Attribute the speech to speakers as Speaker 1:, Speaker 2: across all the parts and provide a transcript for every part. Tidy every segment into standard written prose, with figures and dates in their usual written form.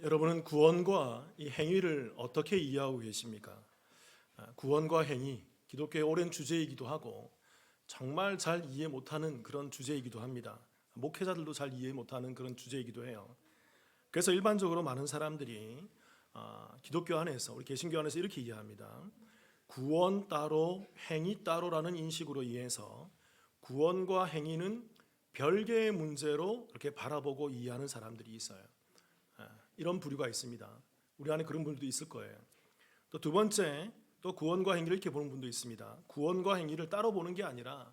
Speaker 1: 여러분은 구원과 이 행위를 어떻게 이해하고 계십니까? 구원과 행위, 기독교의 오랜 주제이기도 하고 정말 잘 이해 못하는 그런 주제이기도 합니다. 목회자들도 잘 이해 못하는 그런 주제이기도 해요. 그래서 일반적으로 많은 사람들이 기독교 안에서, 우리 개신교 안에서 이렇게 이해합니다. 구원 따로 행위 따로라는 인식으로 이해해서 구원과 행위는 별개의 문제로 이렇게 바라보고 이해하는 사람들이 있어요. 이런 부류가 있습니다. 우리 안에 그런 분들도 있을 거예요. 또 두 번째, 또 구원과 행위를 이렇게 보는 분도 있습니다. 구원과 행위를 따로 보는 게 아니라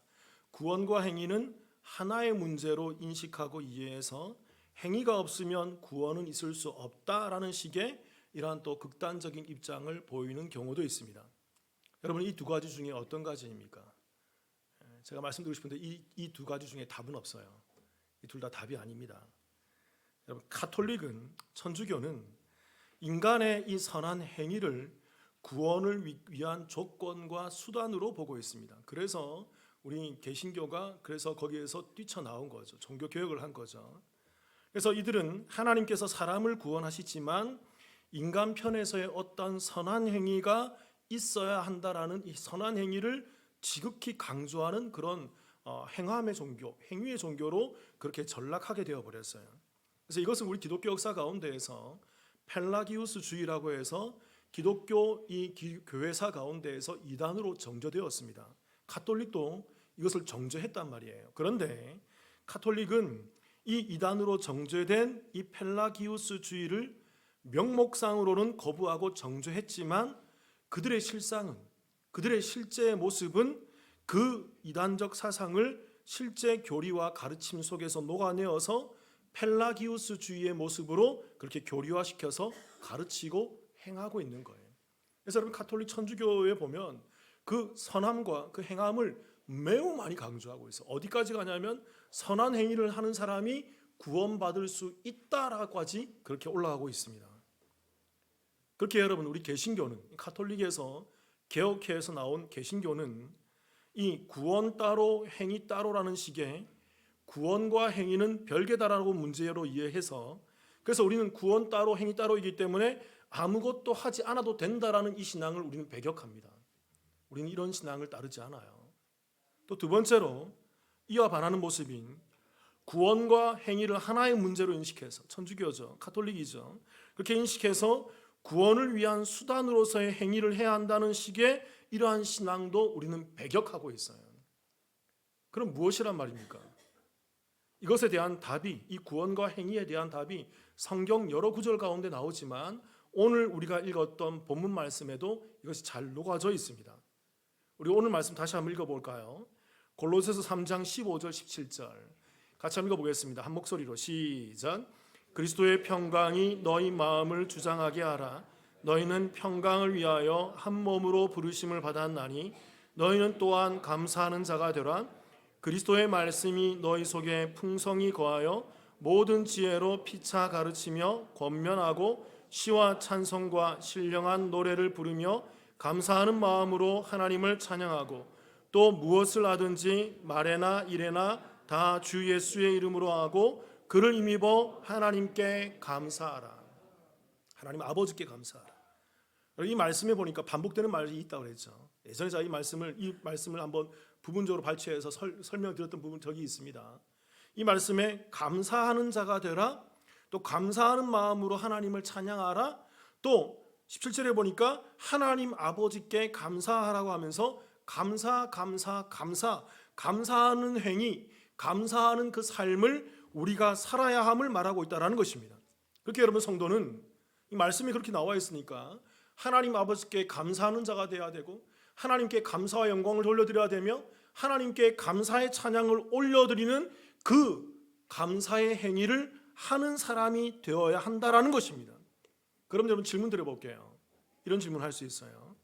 Speaker 1: 구원과 행위는 하나의 문제로 인식하고 이해해서 행위가 없으면 구원은 있을 수 없다라는 식의 이러한 또 극단적인 입장을 보이는 경우도 있습니다. 여러분, 이 두 가지 중에 어떤 가지입니까? 제가 말씀드리고 싶은데 이 두 가지 중에 답은 없어요. 이 둘 다 답이 아닙니다. 여러분, 가톨릭은, 천주교는 인간의 이 선한 행위를 구원을 위한 조건과 수단으로 보고 있습니다. 그래서 우리 개신교가 그래서 거기에서 뛰쳐나온 거죠. 종교 개혁을 한 거죠. 그래서 이들은 하나님께서 사람을 구원하시지만 인간 편에서의 어떤 선한 행위가 있어야 한다라는 이 선한 행위를 지극히 강조하는 그런 행함의 종교, 행위의 종교로 그렇게 전락하게 되어버렸어요. 그래서 이것은 우리 기독교 역사 가운데에서 펠라기우스주의라고 해서 기독교 이 교회사 가운데에서 이단으로 정죄되었습니다. 가톨릭도 이것을 정죄했단 말이에요. 그런데 가톨릭은 이 이단으로 정죄된 이 펠라기우스주의를 명목상으로는 거부하고 정죄했지만 그들의 실상은, 그들의 실제 모습은 그 이단적 사상을 실제 교리와 가르침 속에서 녹아내어서 펠라기우스주의의 모습으로 그렇게 교리화시켜서 가르치고 행하고 있는 거예요. 그래서 여러분, 가톨릭 천주교에 보면 그 선함과 그 행함을 매우 많이 강조하고 있어요. 어디까지 가냐면 선한 행위를 하는 사람이 구원받을 수 있다라고까지 그렇게 올라가고 있습니다. 그렇게 여러분, 우리 개신교는, 가톨릭에서 개혁회에서 나온 개신교는 이 구원 따로 행위 따로라는 식의 구원과 행위는 별개다라고 문제로 이해해서, 그래서 우리는 구원 따로 행위 따로이기 때문에 아무것도 하지 않아도 된다라는 이 신앙을 우리는 배격합니다. 우리는 이런 신앙을 따르지 않아요. 또 두 번째로 이와 반하는 모습인 구원과 행위를 하나의 문제로 인식해서, 천주교죠, 가톨릭이죠, 그렇게 인식해서 구원을 위한 수단으로서의 행위를 해야 한다는 식의 이러한 신앙도 우리는 배격하고 있어요. 그럼 무엇이란 말입니까? 이것에 대한 답이, 이 구원과 행위에 대한 답이 성경 여러 구절 가운데 나오지만 오늘 우리가 읽었던 본문 말씀에도 이것이 잘 녹아져 있습니다. 우리 오늘 말씀 다시 한번 읽어볼까요? 골로새서 3장 15절 17절 같이 한번 읽어보겠습니다. 한 목소리로 시작. 그리스도의 평강이 너희 마음을 주장하게 하라. 너희는 평강을 위하여 한 몸으로 부르심을 받았나니 너희는 또한 감사하는 자가 되라. 그리스도의 말씀이 너희 속에 풍성히 거하여 모든 지혜로 피차 가르치며 권면하고 시와 찬송과 신령한 노래를 부르며 감사하는 마음으로 하나님을 찬양하고 또 무엇을 하든지 말에나 일에나 다 주 예수의 이름으로 하고 그를 힘입어 하나님께 감사하라. 하나님 아버지께 감사하라. 이 말씀에 보니까 반복되는 말이 있다고 그랬죠. 예전에 제가 이 말씀을 한번 부분적으로 발췌해서 설명드렸던 부분 저기 있습니다. 이 말씀에 감사하는 자가 되라, 또 감사하는 마음으로 하나님을 찬양하라, 또 17절에 보니까 하나님 아버지께 감사하라고 하면서 감사하는 행위, 감사하는 그 삶을 우리가 살아야 함을 말하고 있다는 것입니다. 그렇게 여러분, 성도는 이 말씀이 그렇게 나와 있으니까 하나님 아버지께 감사하는 자가 되어야 되고 하나님께 감사와 영광을 돌려드려야 되며 하나님께 감사의 찬양을 올려드리는 그 감사의 행위를 하는 사람이 되어야 한다라는 것입니다. 그럼 여러분, 질문 드려볼게요. 이런 질문을 할 수 있어요.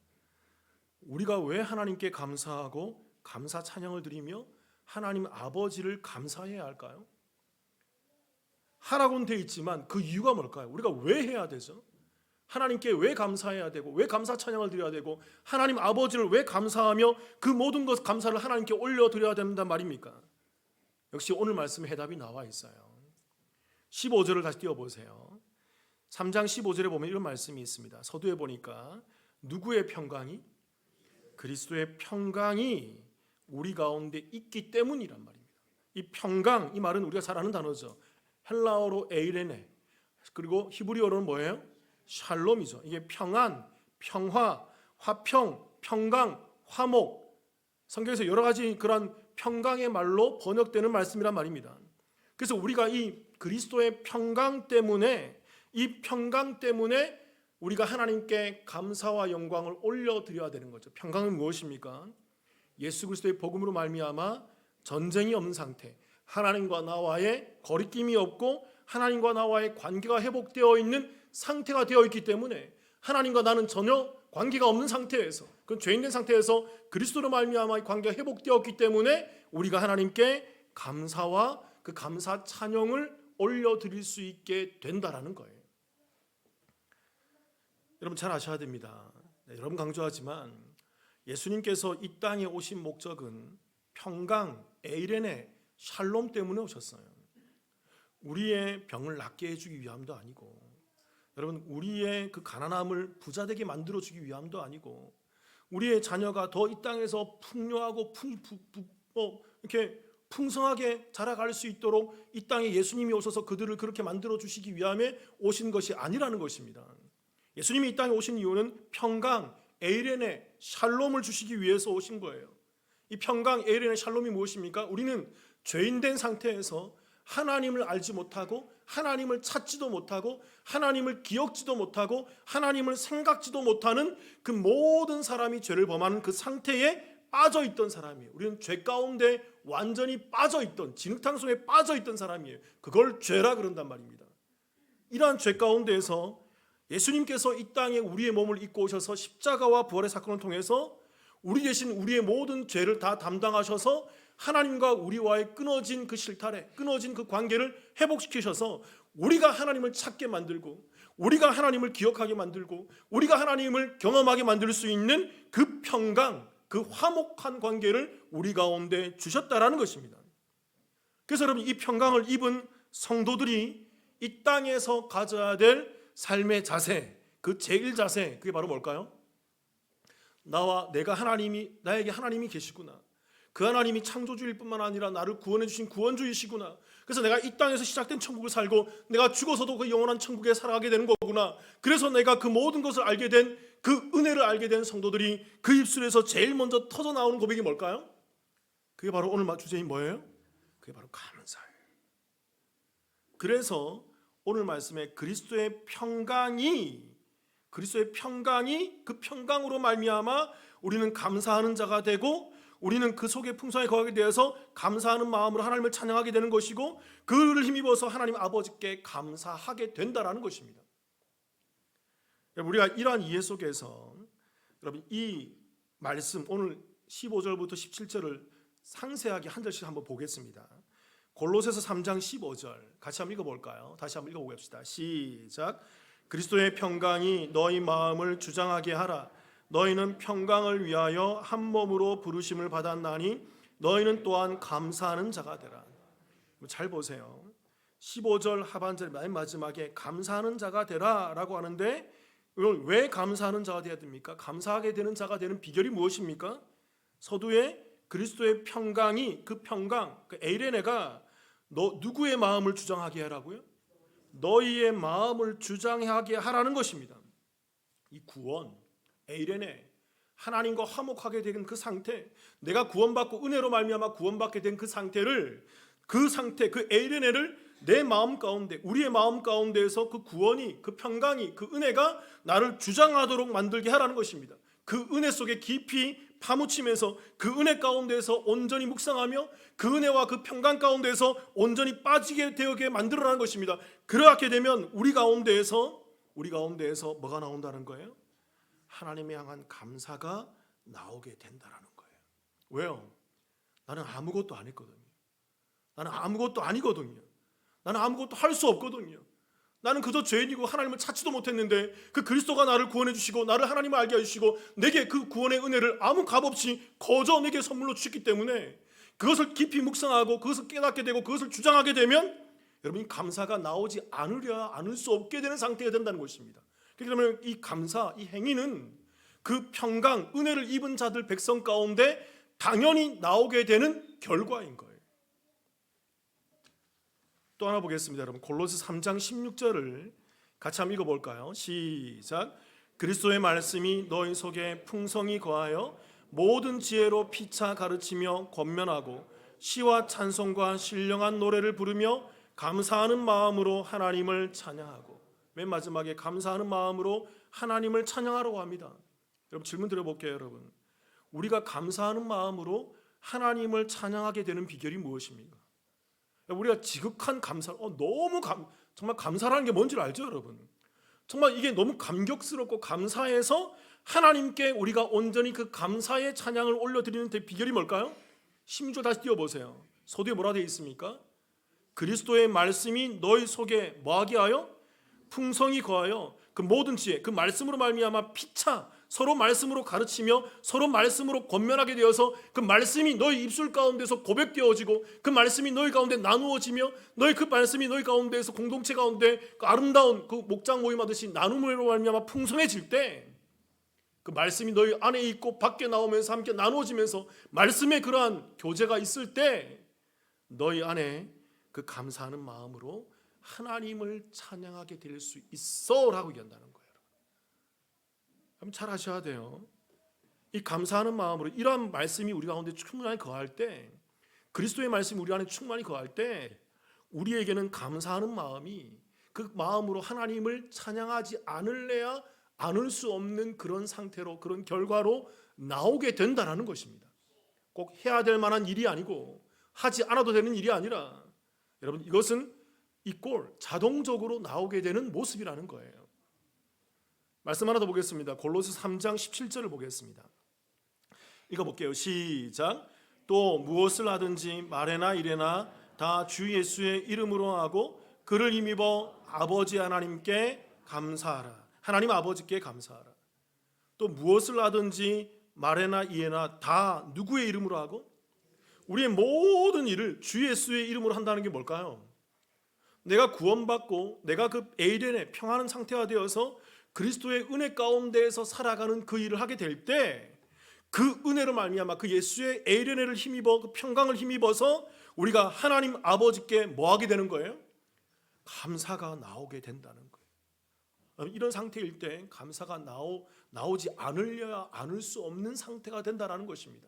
Speaker 1: 우리가 왜 하나님께 감사하고 감사 찬양을 드리며 하나님 아버지를 감사해야 할까요? 하라고는 되어 있지만 그 이유가 뭘까요? 우리가 왜 해야 되죠? 하나님께 왜 감사해야 되고 왜 감사 찬양을 드려야 되고 하나님 아버지를 왜 감사하며 그 모든 것 감사를 하나님께 올려드려야 된단 말입니까? 역시 오늘 말씀에 해답이 나와 있어요. 15절을 다시 띄워보세요. 3장 15절에 보면 이런 말씀이 있습니다. 서두에 보니까 누구의 평강이? 그리스도의 평강이 우리 가운데 있기 때문이란 말입니다. 이 평강, 이 말은 우리가 잘 아는 단어죠. 헬라어로 에이레네, 그리고 히브리어로는 뭐예요? 샬롬이죠. 이게 평안, 평화, 화평, 평강, 화목, 성경에서 여러 가지 그런 평강의 말로 번역되는 말씀이란 말입니다. 그래서 우리가 이 그리스도의 평강 때문에, 이 평강 때문에 우리가 하나님께 감사와 영광을 올려드려야 되는 거죠. 평강은 무엇입니까? 예수 그리스도의 복음으로 말미암아 전쟁이 없는 상태, 하나님과 나와의 거리낌이 없고 하나님과 나와의 관계가 회복되어 있는 상태가 되어 있기 때문에, 하나님과 나는 전혀 관계가 없는 상태에서, 그 죄인된 상태에서 그리스도로 말미암아 관계가 회복되었기 때문에 우리가 하나님께 감사와 그 감사 찬양을 올려드릴 수 있게 된다라는 거예요. 여러분 잘 아셔야 됩니다. 여러분 강조하지만 예수님께서 이 땅에 오신 목적은 평강, 에이레네, 샬롬 때문에 오셨어요. 우리의 병을 낫게 해주기 위함도 아니고, 여러분 우리의 그 가난함을 부자되게 만들어주기 위함도 아니고, 우리의 자녀가 더 이 땅에서 풍요하고 이렇게 풍성하게 자라갈 수 있도록 이 땅에 예수님이 오셔서 그들을 그렇게 만들어주시기 위함에 오신 것이 아니라는 것입니다. 예수님이 이 땅에 오신 이유는 평강, 에이레네, 샬롬을 주시기 위해서 오신 거예요. 이 평강, 에이레네, 샬롬이 무엇입니까? 우리는 죄인된 상태에서 하나님을 알지 못하고 하나님을 찾지도 못하고 하나님을 기억지도 못하고 하나님을 생각지도 못하는 그 모든 사람이 죄를 범하는 그 상태에 빠져있던 사람이에요. 우리는 죄 가운데 완전히 빠져있던, 진흙탕 속에 빠져있던 사람이에요. 그걸 죄라 그런단 말입니다. 이러한 죄 가운데에서 예수님께서 이 땅에 우리의 몸을 입고 오셔서 십자가와 부활의 사건을 통해서 우리 대신 우리의 모든 죄를 다 담당하셔서 하나님과 우리와의 끊어진 그 실타래, 끊어진 그 관계를 회복시키셔서 우리가 하나님을 찾게 만들고, 우리가 하나님을 기억하게 만들고, 우리가 하나님을 경험하게 만들 수 있는 그 평강, 그 화목한 관계를 우리 가운데 주셨다라는 것입니다. 그래서 여러분, 이 평강을 입은 성도들이 이 땅에서 가져야 될 삶의 자세, 그 제일 자세, 그게 바로 뭘까요? 나에게 하나님이 계시구나. 그 하나님이 창조주일 뿐만 아니라 나를 구원해 주신 구원주이시구나. 그래서 내가 이 땅에서 시작된 천국을 살고 내가 죽어서도 그 영원한 천국에 살아가게 되는 거구나. 그래서 내가 그 모든 것을 알게 된, 그 은혜를 알게 된 성도들이 그 입술에서 제일 먼저 터져 나오는 고백이 뭘까요? 그게 바로 오늘 주제인 뭐예요? 그게 바로 감사예요. 그래서 오늘 말씀에 그리스도의 평강이 그 평강으로 말미암아 우리는 감사하는 자가 되고, 우리는 그 속에 풍성하게 거하게 되어서 감사하는 마음으로 하나님을 찬양하게 되는 것이고, 그를 힘입어서 하나님 아버지께 감사하게 된다라는 것입니다. 우리가 이러한 이해 속에서 여러분 이 말씀 오늘 15절부터 17절을 상세하게 한 절씩 한번 보겠습니다. 골로새서 3장 15절 같이 한번 읽어볼까요? 다시 한번 읽어보겠습니다. 시작. 그리스도의 평강이 너희 마음을 주장하게 하라. 너희는 평강을 위하여 한 몸으로 부르심을 받았나니 너희는 또한 감사하는 자가 되라. 잘 보세요. 15절 하반절 맨 마지막에 감사하는 자가 되라 라고 하는데, 왜 감사하는 자가 되어야 됩니까? 감사하게 되는 자가 되는 비결이 무엇입니까? 서두에 그리스도의 평강이, 그 평강, 그 에이레네가 누구의 마음을 주장하게 하라고요? 너희의 마음을 주장하게 하라는 것입니다. 이 구원, 에이레네, 하나님과 화목하게 된 그 상태, 내가 구원받고 은혜로 말미암아 구원받게 된 그 상태를, 그 상태, 그 에이레네를 내 마음 가운데, 우리의 마음 가운데에서 그 구원이, 그 평강이, 그 은혜가 나를 주장하도록 만들게 하라는 것입니다. 그 은혜 속에 깊이 파묻히면서 그 은혜 가운데에서 온전히 묵상하며 그 은혜와 그 평강 가운데에서 온전히 빠지게 되게 만들어라는 것입니다. 그렇게 되면 우리 가운데에서 뭐가 나온다는 거예요? 하나님에 향한 감사가 나오게 된다라는 거예요. 왜요? 나는 아무것도 안 했거든요. 나는 아무것도 아니거든요. 나는 아무것도 할 수 없거든요. 나는 그저 죄인이고 하나님을 찾지도 못했는데 그 그리스도가 나를 구원해 주시고 나를 하나님을 알게 해주시고 내게 그 구원의 은혜를 아무 값없이 거저 내게 선물로 주셨기 때문에 그것을 깊이 묵상하고 그것을 깨닫게 되고 그것을 주장하게 되면 여러분, 이 감사가 나오지 않을 수 없게 되는 상태가 된다는 것입니다. 그러면 이 감사, 이 행위는 그 평강, 은혜를 입은 자들 백성 가운데 당연히 나오게 되는 결과인 거예요. 또 하나 보겠습니다. 여러분, 골로새 3장 16절을 같이 한번 읽어볼까요? 시작. 그리스도의 말씀이 너희 속에 풍성히 거하여 모든 지혜로 피차 가르치며 권면하고 시와 찬송과 신령한 노래를 부르며 감사하는 마음으로 하나님을 찬양하고. 맨 마지막에 감사하는 마음으로 하나님을 찬양하라고 합니다. 여러분, 질문 드려볼게요. 여러분, 우리가 감사하는 마음으로 하나님을 찬양하게 되는 비결이 무엇입니까? 우리가 지극한 감사, 정말 감사라는 게 뭔지 알죠, 여러분? 정말 이게 너무 감격스럽고 감사해서 하나님께 우리가 온전히 그 감사의 찬양을 올려드리는 비결이 뭘까요? 16절 다시 띄워보세요. 서두에 뭐라 되어 있습니까? 그리스도의 말씀이 너희 속에 뭐하게 하여? 풍성히 거하여 그 모든 지혜, 그 말씀으로 말미암아 피차 서로 말씀으로 가르치며 서로 말씀으로 권면하게 되어서 그 말씀이 너희 입술 가운데서 고백되어지고 그 말씀이 너희 가운데 나누어지며 그 말씀이 너희 가운데에서 공동체 가운데 그 아름다운 그 목장 모임하듯이 나눔으로 말미암아 풍성해질 때 그 말씀이 너희 안에 있고 밖에 나오면서 함께 나누어지면서 말씀의 그러한 교제가 있을 때 너희 안에 그 감사하는 마음으로 하나님을 찬양하게 될 수 있어 라고 얘기한다는 거예요. 그럼 잘 아셔야 돼요. 이 감사하는 마음으로 이러한 말씀이 우리 가운데 충만히 거할 때, 그리스도의 말씀이 우리 안에 충만히 거할 때 우리에게는 감사하는 마음이 그 마음으로 하나님을 찬양하지 않을래야 않을 수 없는 그런 상태로, 그런 결과로 나오게 된다는 것입니다. 꼭 해야 될 만한 일이 아니고 하지 않아도 되는 일이 아니라, 여러분, 이것은 자동적으로 나오게 되는 모습이라는 거예요. 말씀 하나 더 보겠습니다. 골로새 3장 17절을 보겠습니다. 읽어볼게요. 시작. 또 무엇을 하든지 말에나 이래나 다 주 예수의 이름으로 하고 그를 힘입어 아버지 하나님께 감사하라. 하나님 아버지께 감사하라. 또 무엇을 하든지 말에나 이래나 다 누구의 이름으로 하고? 우리의 모든 일을 주 예수의 이름으로 한다는 게 뭘까요? 내가 구원받고 내가 그 에이덴의 평안한 상태가 되어서 그리스도의 은혜 가운데에서 살아가는 그 일을 하게 될 때 그 은혜로 말미암아 그 예수의 에이덴을 힘입어 그 평강을 힘입어서 우리가 하나님 아버지께 뭐 하게 되는 거예요? 감사가 나오게 된다는 거예요. 이런 상태일 때 감사가 나오지 않으려야 않을 수 없는 상태가 된다는 것입니다.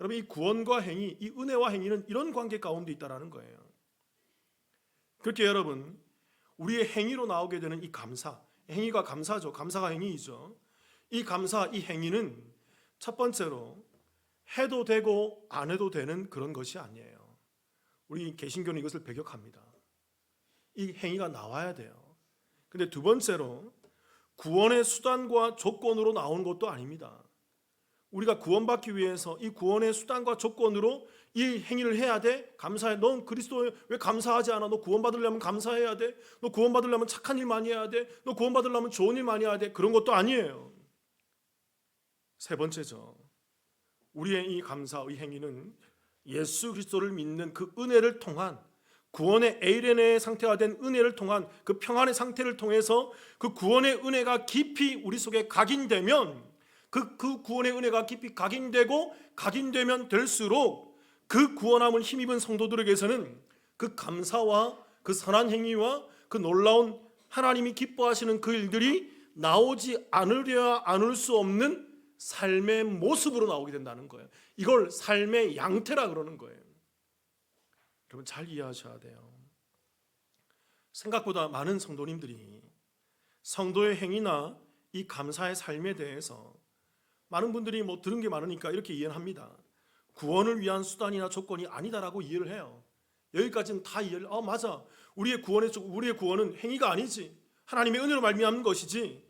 Speaker 1: 여러분, 이 구원과 행위, 이 은혜와 행위는 이런 관계 가운데 있다는 거예요. 그렇게 여러분, 우리의 행위로 나오게 되는 이 감사, 행위가 감사죠. 감사가 행위이죠. 이 감사, 이 행위는 첫 번째로 해도 되고 안 해도 되는 그런 것이 아니에요. 우리 개신교는 이것을 배격합니다. 이 행위가 나와야 돼요. 근데 두 번째로 구원의 수단과 조건으로 나오는 것도 아닙니다. 우리가 구원받기 위해서 이 구원의 수단과 조건으로 이 행위를 해야 돼? 감사해. 넌 그리스도에 왜 감사하지 않아? 너 구원받으려면 감사해야 돼. 너 구원받으려면 착한 일 많이 해야 돼. 너 구원받으려면 좋은 일 많이 해야 돼. 그런 것도 아니에요. 세 번째죠. 우리의 이 감사, 이 행위는 예수 그리스도를 믿는 그 은혜를 통한 구원의 에이레네의 상태가 된 은혜를 통한 그 평안의 상태를 통해서 그 구원의 은혜가 깊이 우리 속에 각인되면 그 구원의 은혜가 깊이 각인되면 될수록 그 구원함을 힘입은 성도들에게서는 그 감사와 그 선한 행위와 그 놀라운 하나님이 기뻐하시는 그 일들이 나오지 않으려야 않을 수 없는 삶의 모습으로 나오게 된다는 거예요. 이걸 삶의 양태라 그러는 거예요. 여러분, 잘 이해하셔야 돼요. 생각보다 많은 성도님들이 성도의 행위나 이 감사의 삶에 대해서 많은 분들이 들은 게 많으니까 이렇게 이해를 합니다. 구원을 위한 수단이나 조건이 아니다라고 이해를 해요. 여기까지는 다 이해를, 맞아. 우리의 구원은 행위가 아니지. 하나님의 은혜로 말미암는 것이지.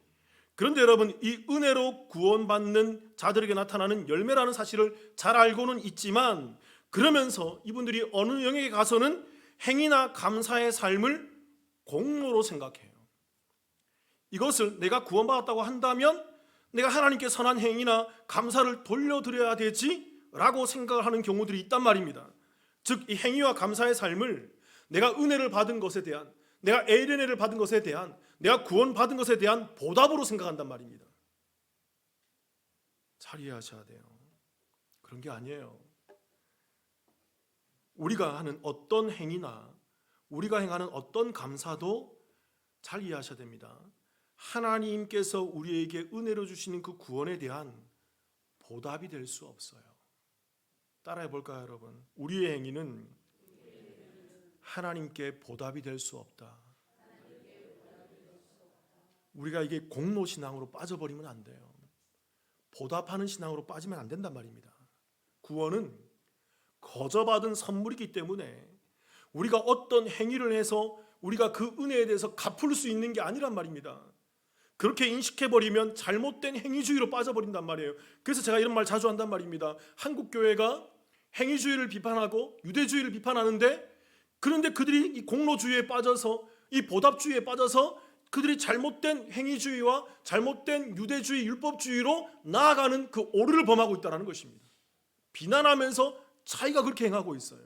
Speaker 1: 그런데 여러분, 이 은혜로 구원받는 자들에게 나타나는 열매라는 사실을 잘 알고는 있지만, 그러면서 이분들이 어느 영역에 가서는 행위나 감사의 삶을 공로로 생각해요. 이것을 내가 구원받았다고 한다면 내가 하나님께 선한 행위나 감사를 돌려드려야 되지라고 생각을 하는 경우들이 있단 말입니다. 즉, 이 행위와 감사의 삶을 내가 은혜를 받은 것에 대한, 내가 에이레네를 받은 것에 대한, 내가 구원받은 것에 대한 보답으로 생각한단 말입니다. 잘 이해하셔야 돼요. 그런 게 아니에요. 우리가 하는 어떤 행위나 우리가 행하는 어떤 감사도 잘 이해하셔야 됩니다. 하나님께서 우리에게 은혜로 주시는 그 구원에 대한 보답이 될 수 없어요. 따라해 볼까요, 여러분? 우리의 행위는 하나님께 보답이 될 수 없다. 우리가 이게 공로 신앙으로 빠져버리면 안 돼요. 보답하는 신앙으로 빠지면 안 된단 말입니다. 구원은 거저받은 선물이기 때문에 우리가 어떤 행위를 해서 우리가 그 은혜에 대해서 갚을 수 있는 게 아니란 말입니다. 그렇게 인식해버리면 잘못된 행위주의로 빠져버린단 말이에요. 그래서 제가 이런 말 자주 한단 말입니다. 한국 교회가 행위주의를 비판하고 유대주의를 비판하는데, 그런데 그들이 이 공로주의에 빠져서, 이 보답주의에 빠져서 그들이 잘못된 행위주의와 잘못된 유대주의, 율법주의로 나아가는 그 오류를 범하고 있다는 것입니다. 비난하면서 자기가 그렇게 행하고 있어요.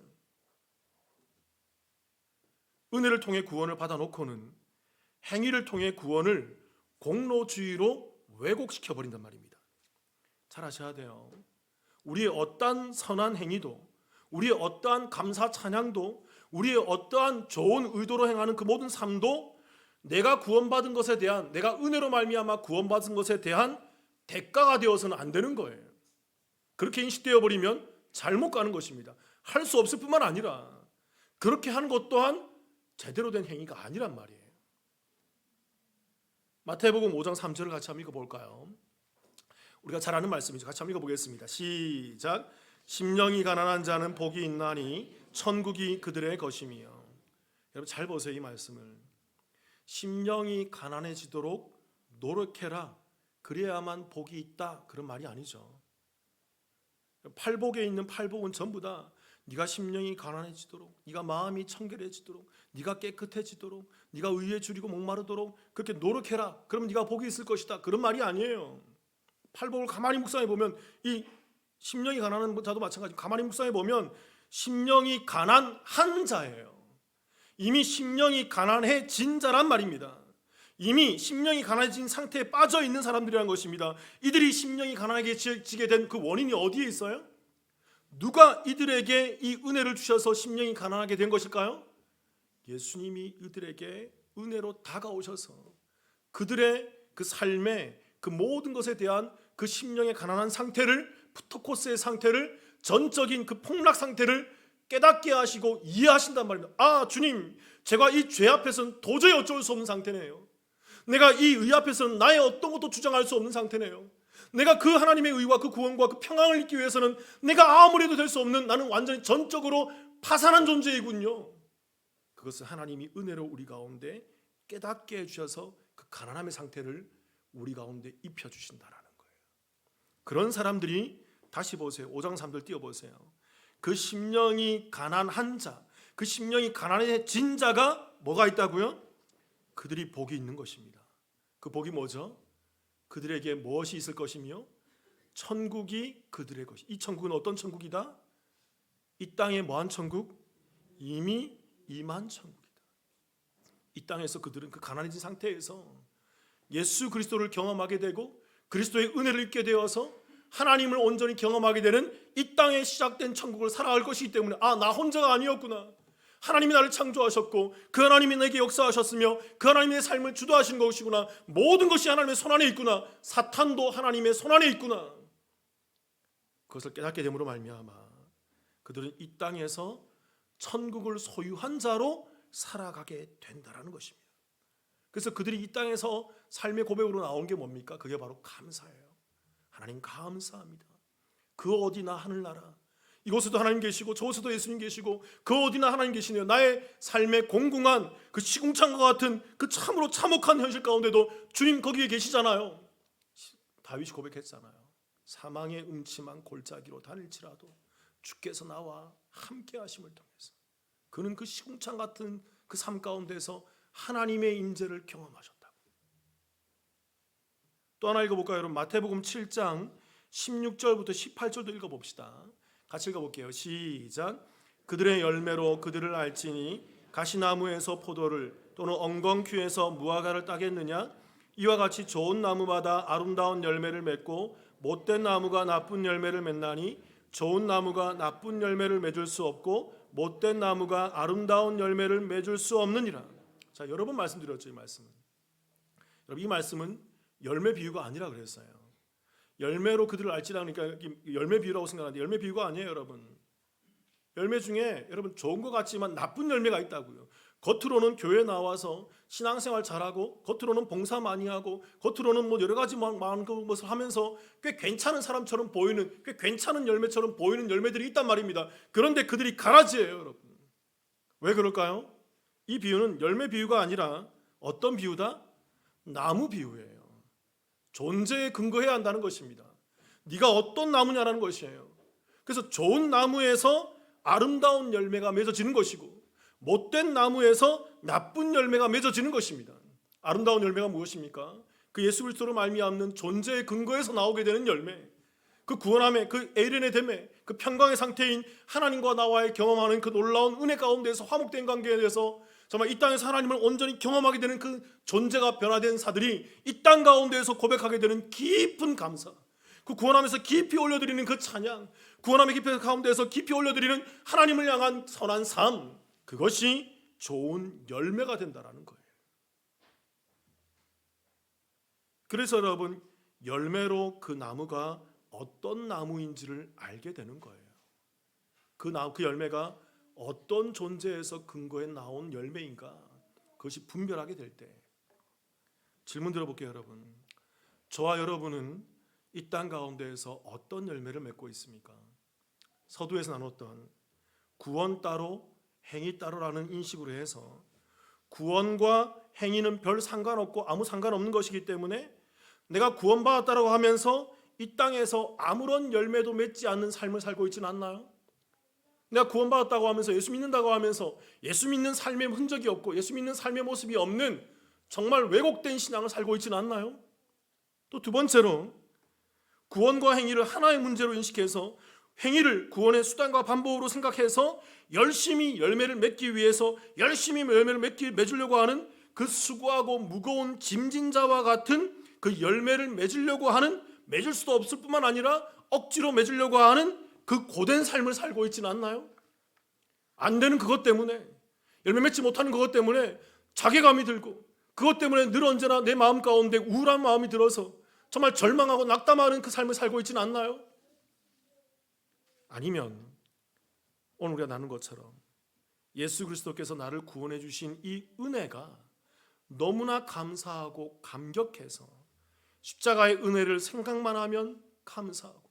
Speaker 1: 은혜를 통해 구원을 받아놓고는 행위를 통해 구원을 공로주의로 왜곡시켜 버린단 말입니다. 잘 아셔야 돼요. 우리의 어떠한 선한 행위도, 우리의 어떠한 감사 찬양도, 우리의 어떠한 좋은 의도로 행하는 그 모든 삶도 내가 구원받은 것에 대한, 내가 은혜로 말미암아 구원받은 것에 대한 대가가 되어서는 안 되는 거예요. 그렇게 인식되어 버리면 잘못 가는 것입니다. 할 수 없을 뿐만 아니라 그렇게 하는 것 또한 제대로 된 행위가 아니란 말이에요. 마태복음 5장 3절을 같이 한번 읽어볼까요? 우리가 잘 아는 말씀이죠. 같이 한번 읽어보겠습니다. 시작. 심령이 가난한 자는 복이 있나니 천국이 그들의 것이며. 여러분 잘 보세요, 이 말씀을. 심령이 가난해지도록 노력해라, 그래야만 복이 있다, 그런 말이 아니죠. 팔복에 있는 팔복은 전부 다 네가 심령이 가난해지도록, 네가 마음이 청결해지도록, 네가 깨끗해지도록, 네가 의에 줄이고 목마르도록 그렇게 노력해라, 그러면 네가 복이 있을 것이다, 그런 말이 아니에요. 팔복을 가만히 묵상해 보면, 이 심령이 가난한 자도 마찬가지, 가만히 묵상해 보면 심령이 가난한 자예요. 이미 심령이 가난해진 자란 말입니다. 이미 심령이 가난해진 상태에 빠져 있는 사람들이라는 것입니다. 이들이 심령이 가난해지게 된 그 원인이 어디에 있어요? 누가 이들에게 이 은혜를 주셔서 심령이 가난하게 된 것일까요? 예수님이 이들에게 은혜로 다가오셔서 그들의 그 삶의 그 모든 것에 대한 그 심령의 가난한 상태를, 프토코스의 상태를, 전적인 그 폭락 상태를 깨닫게 하시고 이해하신단 말입니다. 아, 주님, 제가 이 죄 앞에서는 도저히 어쩔 수 없는 상태네요. 내가 이 의 앞에서는 나의 어떤 것도 주장할 수 없는 상태네요. 내가 그 하나님의 의와 그 구원과 그 평강을 잊기 위해서는 내가 아무리 해도 될 수 없는, 나는 완전히 전적으로 파산한 존재이군요. 그것은 하나님이 은혜로 우리 가운데 깨닫게 해주셔서 그 가난함의 상태를 우리 가운데 입혀주신다라는 거예요. 그런 사람들이, 다시 보세요, 5장 3절 띄워보세요. 그 심령이 가난한 자, 그 심령이 가난해진 자가 뭐가 있다고요? 그들이 복이 있는 것입니다. 그 복이 뭐죠? 그들에게 무엇이 있을 것이며 천국이 그들의 것이. 이 천국은 어떤 천국이다? 이 땅에 뭐한 천국? 이미 임한 천국이다. 이 땅에서 그들은 그 가난해진 상태에서 예수 그리스도를 경험하게 되고 그리스도의 은혜를 입게 되어서 하나님을 온전히 경험하게 되는 이 땅에 시작된 천국을 살아갈 것이기 때문에, 아, 나 혼자가 아니었구나. 하나님이 나를 창조하셨고 그 하나님이 내게 역사하셨으며 그 하나님이 내 삶을 주도하신 것이구나. 모든 것이 하나님의 손안에 있구나. 사탄도 하나님의 손안에 있구나. 그것을 깨닫게 됨으로 말미암아 그들은 이 땅에서 천국을 소유한 자로 살아가게 된다라는 것입니다. 그래서 그들이 이 땅에서 삶의 고백으로 나온 게 뭡니까? 그게 바로 감사예요. 하나님 감사합니다. 그 어디나 하늘나라, 이곳에도 하나님 계시고 저곳에도 예수님 계시고 그 어디나 하나님 계시네요. 나의 삶의 공공한 그 시궁창과 같은 그 참으로 참혹한 현실 가운데도 주님 거기에 계시잖아요. 다윗이 고백했잖아요. 사망의 음침한 골짜기로 다닐지라도 주께서 나와 함께 하심을 통해서, 그는 그 시궁창 같은 그 삶 가운데서 하나님의 임재를 경험하셨다고. 또 하나 읽어볼까요, 여러분? 마태복음 7장 16절부터 18절도 읽어봅시다. 같이 읽어볼게요. 시작. 그들의 열매로 그들을 알지니 가시나무에서 포도를 또는 엉겅퀴에서 무화과를 따겠느냐? 이와 같이 좋은 나무마다 아름다운 열매를 맺고 못된 나무가 나쁜 열매를 맺나니 좋은 나무가 나쁜 열매를 맺을 수 없고 못된 나무가 아름다운 열매를 맺을 수 없느니라. 자, 여러 번 말씀드렸죠, 이 말씀은. 여러분, 이 말씀은 열매 비유가 아니라 그랬어요. 열매로 그들을 알지라 하니까 열매 비유라고 생각하는데 열매 비유가 아니에요, 여러분. 열매 중에 여러분 좋은 것 같지만 나쁜 열매가 있다고요. 겉으로는 교회 나와서 신앙생활 잘하고 겉으로는 봉사 많이 하고 겉으로는 뭐 여러 가지 많은 것을 하면서 꽤 괜찮은 사람처럼 보이는, 꽤 괜찮은 열매처럼 보이는 열매들이 있단 말입니다. 그런데 그들이 가라지예요, 여러분. 왜 그럴까요? 이 비유는 열매 비유가 아니라 어떤 비유다? 나무 비유예요. 존재에 근거해야 한다는 것입니다. 네가 어떤 나무냐라는 것이에요. 그래서 좋은 나무에서 아름다운 열매가 맺어지는 것이고 못된 나무에서 나쁜 열매가 맺어지는 것입니다. 아름다운 열매가 무엇입니까? 그 예수 그리스도로 말미암는 존재의 근거에서 나오게 되는 열매, 그 구원함의, 그 에이른의 됨에, 그 평강의 상태인 하나님과 나와의 경험하는 그 놀라운 은혜 가운데서 화목된 관계에 대해서 정말 이 땅에서 하나님을 온전히 경험하게 되는 그 존재가 변화된 사들이 이 땅 가운데에서 고백하게 되는 깊은 감사, 그 구원하면서 깊이 올려드리는 그 찬양, 구원함의 깊이 가운데에서 깊이 올려드리는 하나님을 향한 선한 삶, 그것이 좋은 열매가 된다는 거예요. 그래서 여러분, 열매로 그 나무가 어떤 나무인지를 알게 되는 거예요. 그 열매가 어떤 존재에서 근거해 나온 열매인가, 그것이 분별하게 될 때. 질문 들어볼게요, 여러분. 저와 여러분은 이 땅 가운데에서 어떤 열매를 맺고 있습니까? 서두에서 나눴던 구원 따로 행위 따로라는 인식으로 해서 구원과 행위는 별 상관없고 아무 상관없는 것이기 때문에 내가 구원받았다고 하면서 이 땅에서 아무런 열매도 맺지 않는 삶을 살고 있지는 않나요? 내가 구원받았다고 하면서 예수 믿는다고 하면서 예수 믿는 삶의 흔적이 없고 예수 믿는 삶의 모습이 없는 정말 왜곡된 신앙을 살고 있지는 않나요? 또 두 번째로 구원과 행위를 하나의 문제로 인식해서 행위를 구원의 수단과 방법으로 생각해서 열심히 열매를 맺기 위해서 열심히 열매를 맺으려고 하는 그 수고하고 무거운 짐진자와 같은 그 열매를 맺으려고 하는, 맺을 수도 없을 뿐만 아니라 억지로 맺으려고 하는 그 고된 삶을 살고 있지는 않나요? 안 되는 그것 때문에, 열매 맺지 못하는 그것 때문에 자괴감이 들고 그것 때문에 늘 언제나 내 마음 가운데 우울한 마음이 들어서 정말 절망하고 낙담하는 그 삶을 살고 있지는 않나요? 아니면 오늘 우리가 나눈 것처럼 예수 그리스도께서 나를 구원해 주신 이 은혜가 너무나 감사하고 감격해서 십자가의 은혜를 생각만 하면 감사하고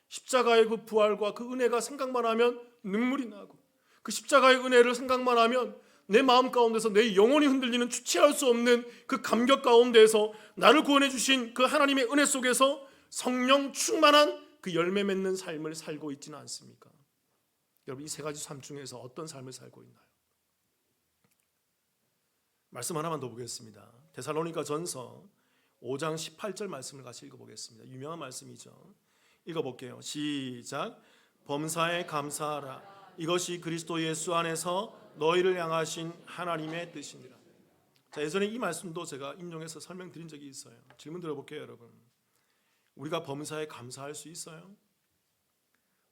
Speaker 1: 십자가의 그 부활과 그 은혜가 생각만 하면 눈물이 나고 그 십자가의 은혜를 생각만 하면 내 마음 가운데서 내 영혼이 흔들리는 주체할 수 없는 그 감격 가운데에서 나를 구원해 주신 그 하나님의 은혜 속에서 성령 충만한 그 열매 맺는 삶을 살고 있지는 않습니까? 여러분, 이 세 가지 삶 중에서 어떤 삶을 살고 있나요? 말씀 하나만 더 보겠습니다. 데살로니가 전서 5장 18절 말씀을 같이 읽어보겠습니다. 유명한 말씀이죠. 읽어볼게요. 시작. 범사에 감사하라. 이것이 그리스도 예수 안에서 너희를 향하신 하나님의 뜻이니라. 자, 예전에 이 말씀도 제가 인용해서 설명드린 적이 있어요. 질문 들어볼게요, 여러분. 우리가 범사에 감사할 수 있어요?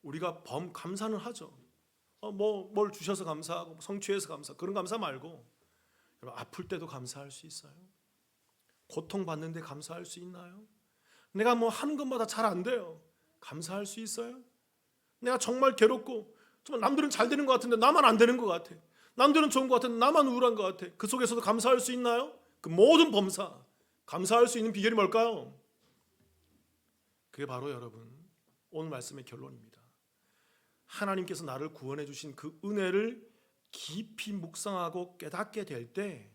Speaker 1: 우리가 감사는 하죠. 뭘 주셔서 감사하고 성취해서 감사, 그런 감사 말고 여러분, 아플 때도 감사할 수 있어요? 고통받는데 감사할 수 있나요? 내가 뭐 하는 것마다 잘 안 돼요. 감사할 수 있어요? 내가 정말 괴롭고 정말 남들은 잘 되는 것 같은데 나만 안 되는 것 같아. 남들은 좋은 것 같은데 나만 우울한 것 같아. 그 속에서도 감사할 수 있나요? 그 모든 범사, 감사할 수 있는 비결이 뭘까요? 그게 바로 여러분 오늘 말씀의 결론입니다. 하나님께서 나를 구원해 주신 그 은혜를 깊이 묵상하고 깨닫게 될 때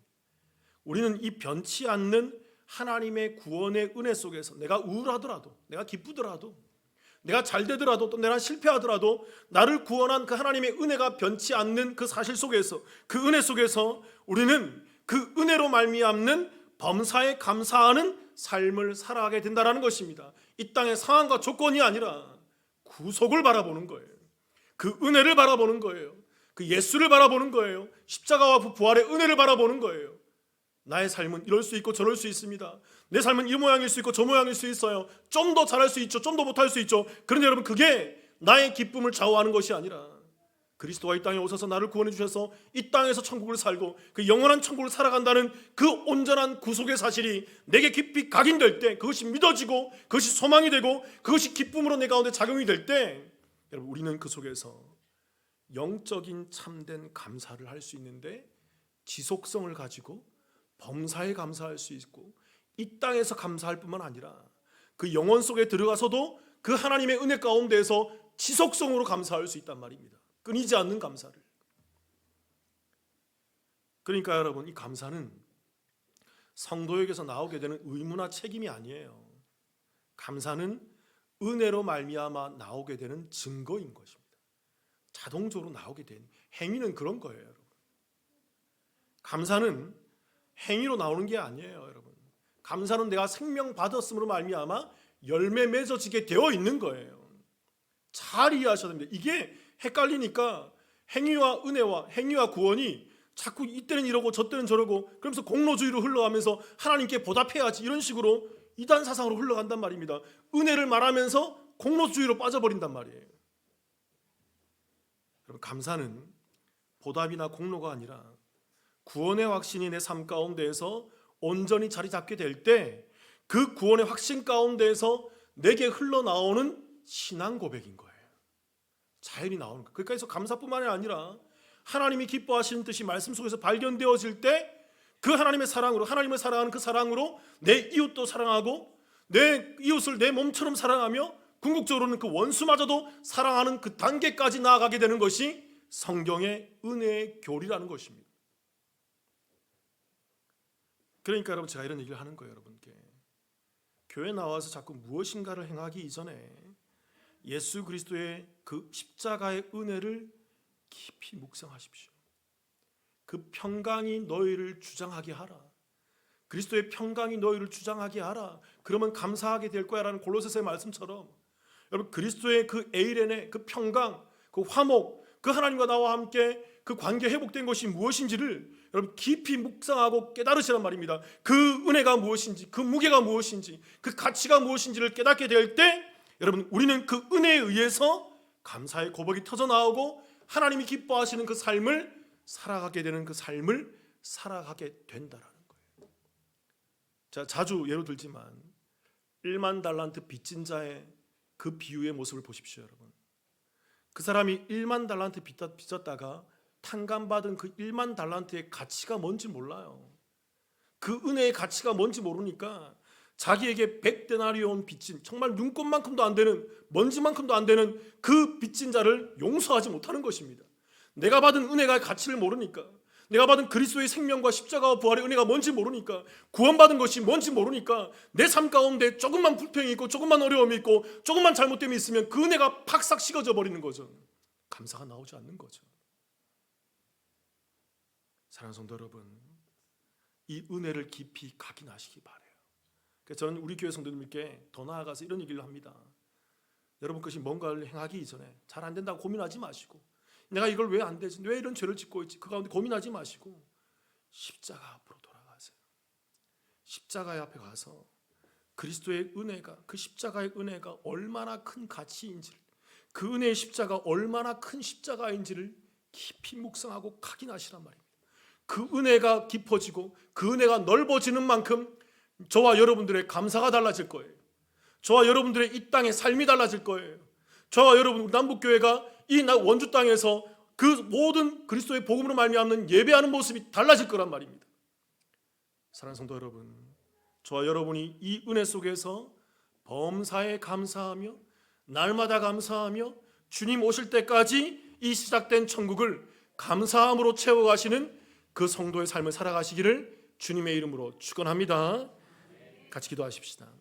Speaker 1: 우리는 이 변치 않는 하나님의 구원의 은혜 속에서 내가 우울하더라도, 내가 기쁘더라도, 내가 잘 되더라도, 또 내가 실패하더라도 나를 구원한 그 하나님의 은혜가 변치 않는 그 사실 속에서, 그 은혜 속에서 우리는 그 은혜로 말미암는 범사에 감사하는 삶을 살아가게 된다는 것입니다. 이 땅의 상황과 조건이 아니라 구속을 바라보는 거예요. 그 은혜를 바라보는 거예요. 그 예수를 바라보는 거예요. 십자가와 부활의 은혜를 바라보는 거예요. 나의 삶은 이럴 수 있고 저럴 수 있습니다. 내 삶은 이 모양일 수 있고 저 모양일 수 있어요. 좀 더 잘할 수 있죠. 좀 더 못할 수 있죠. 그런데 여러분, 그게 나의 기쁨을 좌우하는 것이 아니라 그리스도가 이 땅에 오셔서 나를 구원해 주셔서 이 땅에서 천국을 살고 그 영원한 천국을 살아간다는 그 온전한 구속의 사실이 내게 깊이 각인될 때, 그것이 믿어지고 그것이 소망이 되고 그것이 기쁨으로 내 가운데 작용이 될 때, 여러분, 우리는 그 속에서 영적인 참된 감사를 할 수 있는데 지속성을 가지고 범사에 감사할 수 있고 이 땅에서 감사할 뿐만 아니라 그 영혼 속에 들어가서도 그 하나님의 은혜 가운데에서 지속성으로 감사할 수 있단 말입니다. 끊이지 않는 감사를. 그러니까 여러분, 이 감사는 성도에게서 나오게 되는 의무나 책임이 아니에요. 감사는 은혜로 말미암아 나오게 되는 증거인 것입니다. 자동적으로 나오게 된 행위는 그런 거예요, 여러분. 감사는 행위로 나오는 게 아니에요, 여러분. 감사는 내가 생명 받았음으로 말미암아 열매 맺어지게 되어 있는 거예요. 잘 이해하셔야 됩니다. 이게 헷갈리니까 행위와 은혜와 행위와 구원이 자꾸 이때는 이러고 저때는 저러고, 그러면서 공로주의로 흘러가면서 하나님께 보답해야지, 이런 식으로 이단 사상으로 흘러간단 말입니다. 은혜를 말하면서 공로주의로 빠져버린단 말이에요. 여러분, 감사는 보답이나 공로가 아니라 구원의 확신이 내 삶 가운데에서 온전히 자리 잡게 될 때 그 구원의 확신 가운데에서 내게 흘러나오는 신앙 고백인 거예요. 자연히 나오는 거예요. 그러니까 감사뿐만 아니라 하나님이 기뻐하시는 뜻이 말씀 속에서 발견되어질 때 그 하나님의 사랑으로, 하나님을 사랑하는 그 사랑으로 내 이웃도 사랑하고 내 이웃을 내 몸처럼 사랑하며 궁극적으로는 그 원수마저도 사랑하는 그 단계까지 나아가게 되는 것이 성경의 은혜의 교리라는 것입니다. 그러니까 여러분, 제가 이런 얘기를 하는 거예요. 여러분께 교회 나와서 자꾸 무엇인가를 행하기 이전에 예수 그리스도의 그 십자가의 은혜를 깊이 묵상하십시오. 그 평강이 너희를 주장하게 하라. 그리스도의 평강이 너희를 주장하게 하라. 그러면 감사하게 될 거야 라는 골로새서의 말씀처럼, 여러분, 그리스도의 그 에이레네, 그 평강, 그 화목, 그 하나님과 나와 함께 그 관계 회복된 것이 무엇인지를 여러분 깊이 묵상하고 깨달으시란 말입니다. 그 은혜가 무엇인지, 그 무게가 무엇인지, 그 가치가 무엇인지를 깨닫게 될 때 여러분, 우리는 그 은혜에 의해서 감사의 고백이 터져 나오고 하나님이 기뻐하시는 그 삶을 살아가게 되는, 그 삶을 살아가게 된다라는 거예요. 자, 자주 예로 들지만 1만 달란트 빚진 자의 그 비유의 모습을 보십시오, 여러분. 그 사람이 1만 달란트 빚졌다가 탕감받은 그 1만 달란트의 가치가 뭔지 몰라요. 그 은혜의 가치가 뭔지 모르니까 자기에게 100데나리온 빚진, 정말 눈곱만큼도 안 되는, 먼지만큼도 안 되는 그 빚진 자를 용서하지 못하는 것입니다. 내가 받은 은혜가 가치를 모르니까, 내가 받은 그리스도의 생명과 십자가와 부활의 은혜가 뭔지 모르니까, 구원받은 것이 뭔지 모르니까 내 삶 가운데 조금만 불평이 있고 조금만 어려움이 있고 조금만 잘못됨이 있으면 그 은혜가 팍싹 식어져 버리는 거죠. 감사가 나오지 않는 거죠. 사랑하는 성도 여러분, 이 은혜를 깊이 각인하시기 바라요. 그래서 저는 우리 교회 성도님께 더 나아가서 이런 얘기를 합니다. 여러분 것이 뭔가를 행하기 이전에 잘 안 된다고 고민하지 마시고, 내가 이걸 왜 안 되지, 왜 이런 죄를 짓고 있지, 그 가운데 고민하지 마시고 십자가 앞으로 돌아가세요. 십자가의 앞에 가서 그리스도의 은혜가, 그 십자가의 은혜가 얼마나 큰 가치인지를, 그 은혜의 십자가 얼마나 큰 십자가인지를 깊이 묵상하고 각인하시란 말입니다. 그 은혜가 깊어지고 그 은혜가 넓어지는 만큼 저와 여러분들의 감사가 달라질 거예요. 저와 여러분들의 이 땅의 삶이 달라질 거예요. 저와 여러분 남북교회가 이 원주 땅에서 그 모든 그리스도의 복음으로 말미암는 예배하는 모습이 달라질 거란 말입니다. 사랑하는 성도 여러분, 저와 여러분이 이 은혜 속에서 범사에 감사하며 날마다 감사하며 주님 오실 때까지 이 시작된 천국을 감사함으로 채워가시는 그 성도의 삶을 살아가시기를 주님의 이름으로 축원합니다. 같이 기도하십시다.